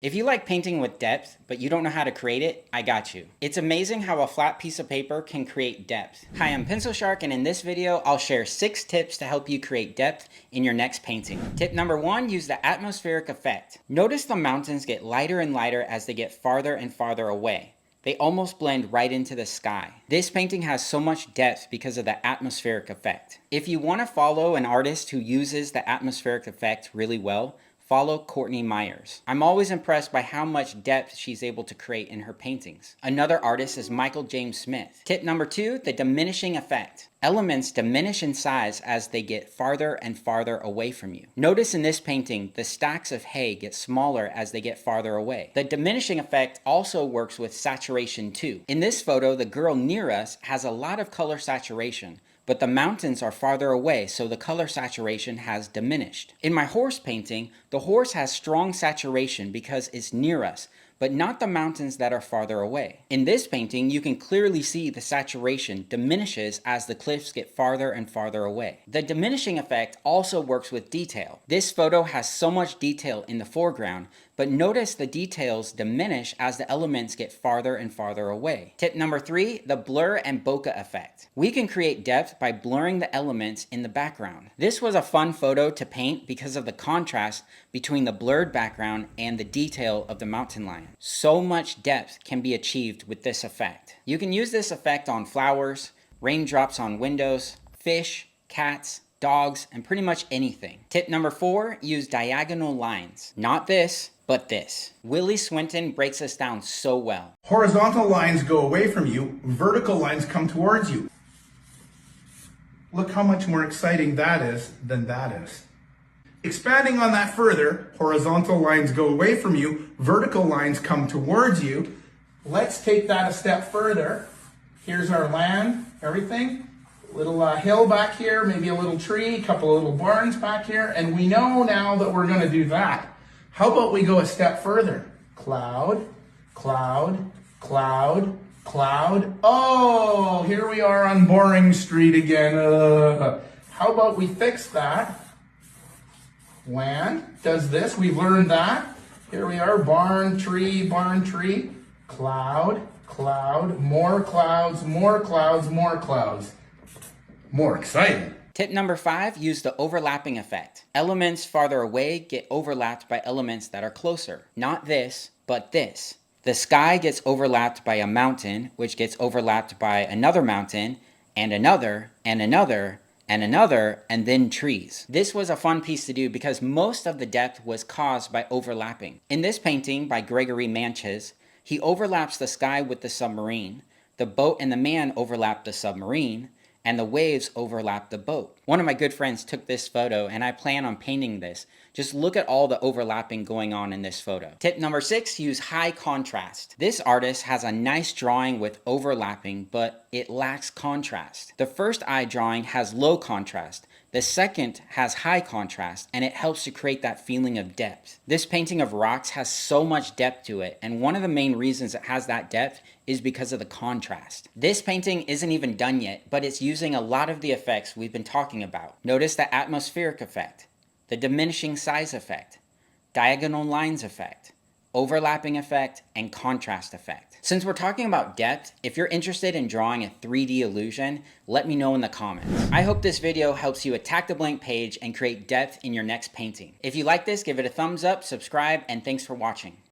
If you like painting with depth, but you don't know how to create it, I got you. It's amazing how a flat piece of paper can create depth. Hi, I'm Pencil Shark, and in this video, I'll share 6 tips to help you create depth in your next painting. Tip number 1, use the atmospheric effect. Notice the mountains get lighter and lighter as they get farther and farther away. They almost blend right into the sky. This painting has so much depth because of the atmospheric effect. If you want to follow an artist who uses the atmospheric effect really well, follow Courtney Myers. I'm always impressed by how much depth she's able to create in her paintings. Another artist is Michael James Smith. Tip number 2, the diminishing effect. Elements diminish in size as they get farther and farther away from you. Notice in this painting, the stacks of hay get smaller as they get farther away. The diminishing effect also works with saturation too. In this photo, the girl near us has a lot of color saturation, but the mountains are farther away, so the color saturation has diminished. In my horse painting, the horse has strong saturation because it's near us, but not the mountains that are farther away. In this painting, you can clearly see the saturation diminishes as the cliffs get farther and farther away. The diminishing effect also works with detail. This photo has so much detail in the foreground, but notice the details diminish as the elements get farther and farther away. Tip number 3, the blur and bokeh effect. We can create depth by blurring the elements in the background. This was a fun photo to paint because of the contrast between the blurred background and the detail of the mountain lion. So much depth can be achieved with this effect. You can use this effect on flowers, raindrops on windows, fish, cats, dogs, and pretty much anything. Tip number 4, use diagonal lines. Not this, but this. Willie Swinton breaks this down so well. Horizontal lines go away from you, vertical lines come towards you. Look how much more exciting that is than that is. Expanding on that further, horizontal lines go away from you, vertical lines come towards you. Let's take that a step further. Here's our land, everything. Little hill back here, maybe a little tree, a couple of little barns back here, and we know now that we're going to do that. How about we go a step further? Cloud, cloud, cloud, cloud. Oh, here we are on Boring Street again. How about we fix that? Land does this. We've learned that. Here we are, barn, tree, cloud, cloud, more clouds, more clouds, more clouds. More exciting. Tip number 5, use the overlapping effect. Elements farther away get overlapped by elements that are closer. Not this, but this. The sky gets overlapped by a mountain, which gets overlapped by another mountain, and another, and another, and another, and then trees. This was a fun piece to do because most of the depth was caused by overlapping. In this painting by Gregory Manches, he overlaps the sky with the submarine, the boat and the man overlap the submarine, and the waves overlap the boat. One of my good friends took this photo and I plan on painting this. Just look at all the overlapping going on in this photo. Tip number 6, use high contrast. This artist has a nice drawing with overlapping, but it lacks contrast. The first eye drawing has low contrast. The second has high contrast, and it helps to create that feeling of depth. This painting of rocks has so much depth to it, and one of the main reasons it has that depth is because of the contrast. This painting isn't even done yet, but it's using a lot of the effects we've been talking about. Notice the atmospheric effect, the diminishing size effect, diagonal lines effect, overlapping effect, and contrast effect. Since we're talking about depth, if you're interested in drawing a 3D illusion, let me know in the comments. I hope this video helps you attack the blank page and create depth in your next painting. If you like this, give it a thumbs up, subscribe, and thanks for watching.